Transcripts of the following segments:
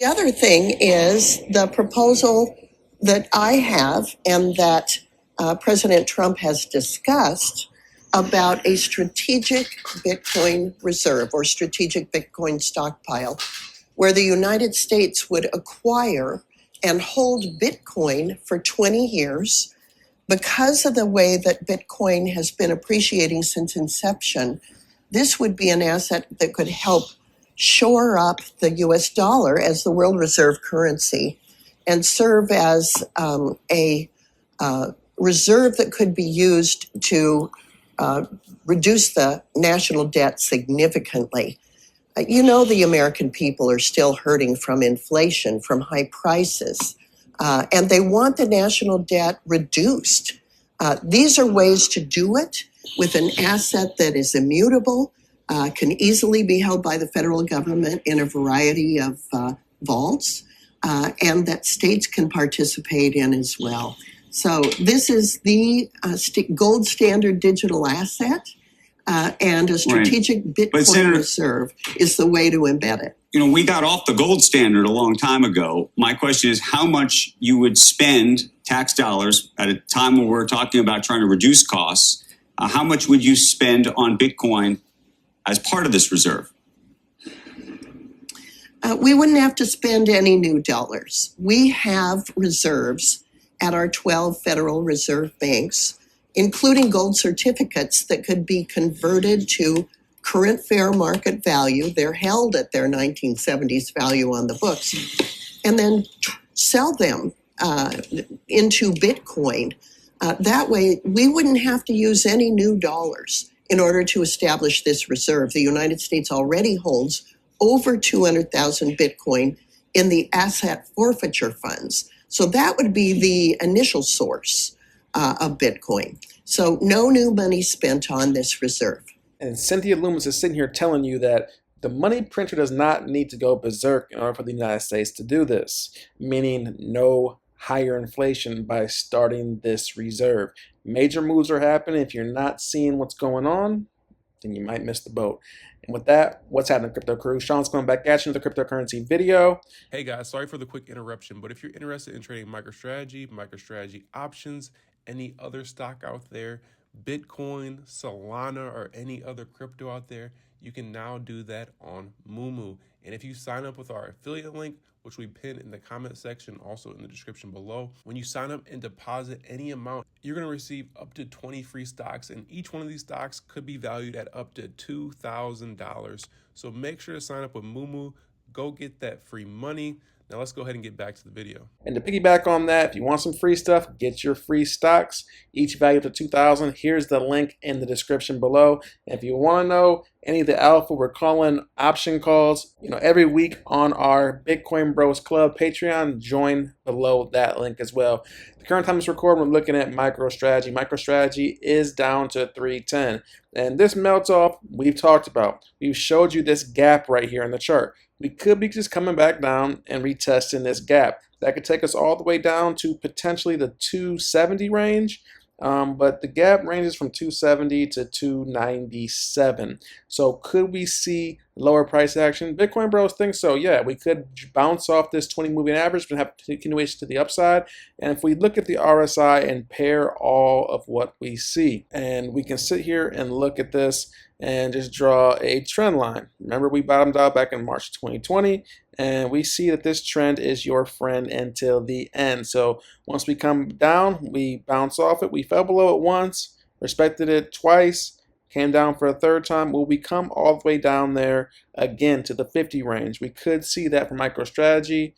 The other thing is the proposal that I have and that President Trump has discussed about a strategic Bitcoin reserve or strategic Bitcoin stockpile, where the United States would acquire and hold Bitcoin for 20 years. Because of the way that Bitcoin has been appreciating since inception, this would be an asset that could help shore up the US dollar as the world reserve currency and serve as a reserve that could be used to reduce the national debt significantly. You know, the American people are still hurting from inflation, from high prices, and they want the national debt reduced. These are ways to do it with an asset that is immutable, can easily be held by the federal government in a variety of vaults, and that states can participate in as well. So this is the gold standard digital asset, and a strategic Bitcoin reserve is the way to embed it. You know, we got off the gold standard a long time ago. My question is how much you would spend tax dollars at a time when we're talking about trying to reduce costs. How much would you spend on Bitcoin as part of this reserve? We wouldn't have to spend any new dollars. We have reserves at our 12 Federal Reserve banks, including gold certificates that could be converted to current fair market value. They're held at their 1970s value on the books, and then sell them into Bitcoin. That way, we wouldn't have to use any new dollars in order to establish this reserve. The United States already holds over 200,000 Bitcoin in the asset forfeiture funds. So that would be the initial source of Bitcoin. So no new money spent on this reserve. And Cynthia Loomis is sitting here telling you that the money printer does not need to go berserk in order for the United States to do this, meaning no higher inflation by starting this reserve. Major moves are happening. If you're not seeing what's going on, then you might miss the boat. And with that, what's happening, Crypto Crew? Sean's coming back at you with the cryptocurrency video. Hey guys, sorry for the quick interruption, but if you're interested in trading MicroStrategy options, any other stock out there, Bitcoin, Solana, or any other crypto out there, you can now do that on MooMoo. And if you sign up with our affiliate link, which we pin in the comment section, also in the description below, when you sign up and deposit any amount, you're going to receive up to 20 free stocks, and each one of these stocks could be valued at up to $2,000. So make sure to sign up with MooMoo. Go get that free money. Now let's go ahead and get back to the video. And to piggyback on that, if you want some free stuff, get your free stocks, each valued up to $2,000. Here's the link in the description below. And if you want to know any of the alpha we're calling option calls, every week on our Bitcoin Bros Club Patreon, join below that link as well. The current time it's recording, we're looking at MicroStrategy. MicroStrategy is down to 310. And this melts off, we've talked about. We've showed you this gap right here in the chart. We could be just coming back down and retesting this gap. That could take us all the way down to potentially the 270 range. But the gap ranges from 270 to 297. So could we see lower price action? Bitcoin Bros think so. Yeah, we could bounce off this 20 moving average but have continuation to the upside. And if we look at the RSI and pair all of what we see, and we can sit here and look at this and just draw a trend line. Remember, we bottomed out back in March 2020, and we see that this trend is your friend until the end. So once we come down, we bounce off it. We fell below it once, respected it twice, came down for a third time. Will we come all the way down there again to the 50 range? We could see that for MicroStrategy.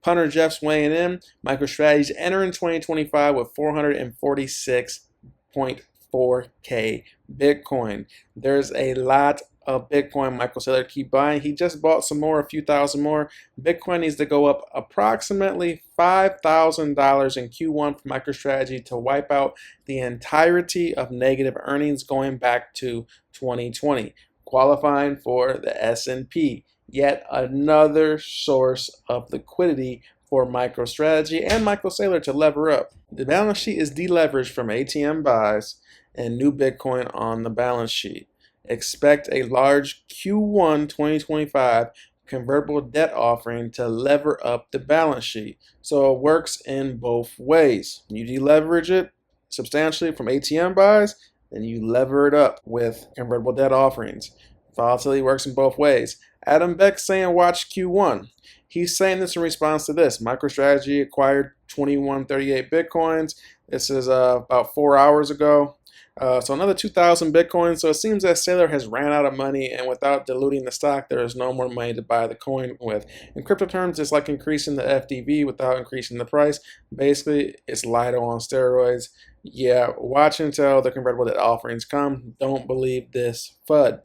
Punter Jeff's weighing in. MicroStrategy's entering 2025 with 446.4K Bitcoin. There's a lot of Bitcoin Michael Saylor keep buying. He just bought some more, a few thousand more. Bitcoin needs to go up approximately $5,000 in Q1 for MicroStrategy to wipe out the entirety of negative earnings going back to 2020, qualifying for the S&P. Yet another source of liquidity for MicroStrategy and Michael Saylor to lever up. The balance sheet is deleveraged from ATM buys and new Bitcoin on the balance sheet. Expect a large Q1 2025 convertible debt offering to lever up the balance sheet. So it works in both ways. You deleverage it substantially from ATM buys, and you lever it up with convertible debt offerings. Volatility works in both ways. Adam Beck saying watch Q1. He's saying this in response to this. Microstrategy acquired 2138 Bitcoins. This is about 4 hours ago. So another 2,000 Bitcoin. So it seems that Saylor has ran out of money, and without diluting the stock, there is no more money to buy the coin with. In crypto terms, it's like increasing the FDV without increasing the price. Basically, it's Lido on steroids. Yeah, watch until the convertible debt offerings come. Don't believe this FUD.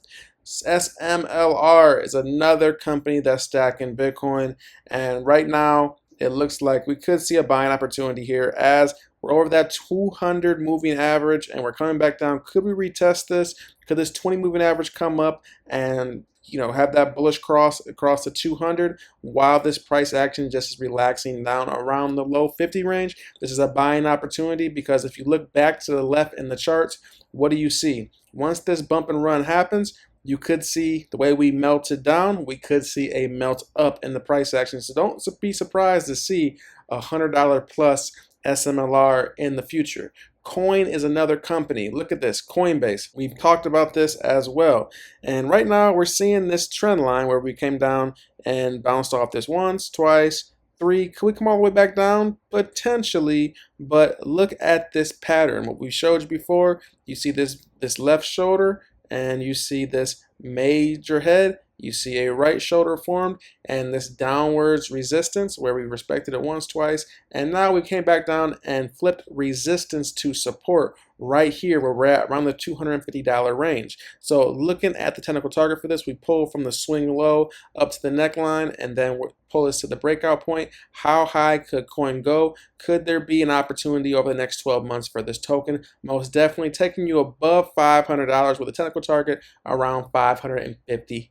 SMLR is another company that's stacking Bitcoin, and right now it looks like we could see a buying opportunity here as we're over that 200 moving average and we're coming back down. Could we retest this? Could this 20 moving average come up and have that bullish cross across the 200 while this price action just is relaxing down around the low 50 range? This is a buying opportunity because if you look back to the left in the charts, what do you see? Once this bump and run happens, you could see the way we melted down, we could see a melt up in the price action. So don't be surprised to see $100 plus SMLR in the future. Coin is another company. Look at this, Coinbase. We've talked about this as well. And right now we're seeing this trend line where we came down and bounced off this once, twice, three. Could we come all the way back down? Potentially, but look at this pattern. What we showed you before, you see this left shoulder, and you see this major head, you see a right shoulder formed, and this downwards resistance where we respected it once, twice, and now we came back down and flipped resistance to support right here where we're at around the $250 range. So looking at the technical target for this, we pull from the swing low up to the neckline, and then we pull this to the breakout point. How high could coin go? Could there be an opportunity over the next 12 months for this token? Most definitely taking you above $500 with a technical target around $550.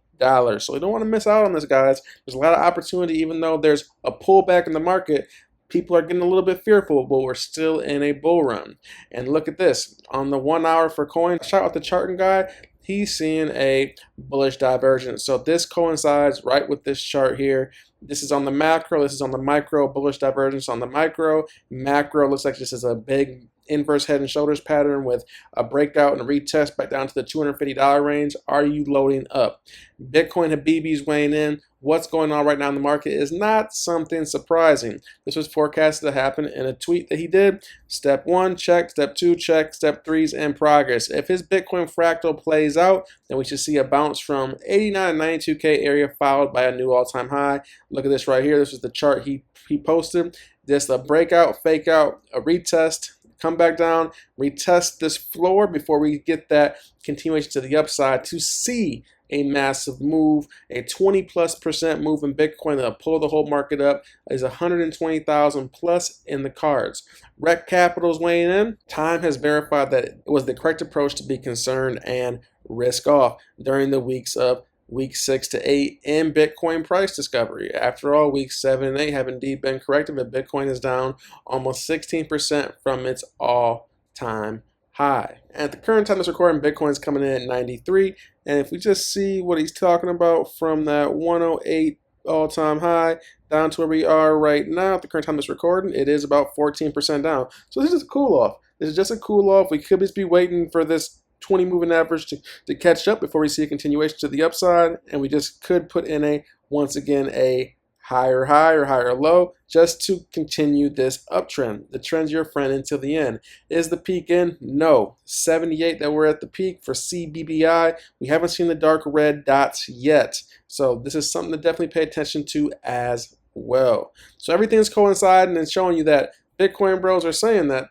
So you don't want to miss out on this, guys. There's a lot of opportunity, even though there's a pullback in the market. People are getting a little bit fearful, but we're still in a bull run. And look at this. On the 1 hour for coin, shout out the charting guy, he's seeing a bullish divergence. So this coincides right with this chart here. This is on the macro, this is on the micro, bullish divergence on the micro. Macro looks like this is a big inverse head and shoulders pattern with a breakout and a retest back down to the $250 range. Are you loading up? Bitcoin Habibi's weighing in. What's going on right now in the market is not something surprising. This was forecasted to happen in a tweet that he did. Step 1, check. Step 2, check. Step 3 is in progress. If his Bitcoin fractal plays out, then we should see a bounce from 89 and 92K area followed by a new all-time high. Look at this right here. This is the chart he posted. This a breakout, fake out, a retest, come back down, retest this floor before we get that continuation to the upside to see a massive move. A 20+% move in Bitcoin that'll pull the whole market up is 120,000 plus in the cards. Rec Capital's weighing in. Time has verified that it was the correct approach to be concerned and risk off during the weeks of week 6 to 8 in Bitcoin price discovery. After all, weeks 7 and 8 have indeed been corrected, but Bitcoin is down almost 16% from its all-time high. At the current time it's recording, Bitcoin is coming in at 93, and if we just see what he's talking about from that 108 all-time high down to where we are right now at the current time it's recording, it is about 14% down. So this is a cool off. This is just a cool off. We could just be waiting for this 20 moving average to catch up before we see a continuation to the upside, and we just could put in once again a higher high or higher low just to continue this uptrend. The trend's your friend until the end. Is the peak in? No. 78 that we're at the peak for CBBI. We haven't seen the dark red dots yet. So this is something to definitely pay attention to as well. So everything's coinciding and showing you that Bitcoin bros are saying that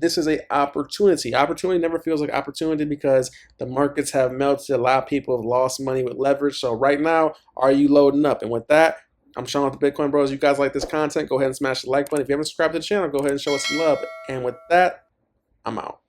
this is an opportunity. Opportunity never feels like opportunity because the markets have melted. A lot of people have lost money with leverage. So right now, are you loading up? And with that, I'm Sean with the Bitcoin Bros. If you guys like this content, go ahead and smash the like button. If you haven't subscribed to the channel, go ahead and show us some love. And with that, I'm out.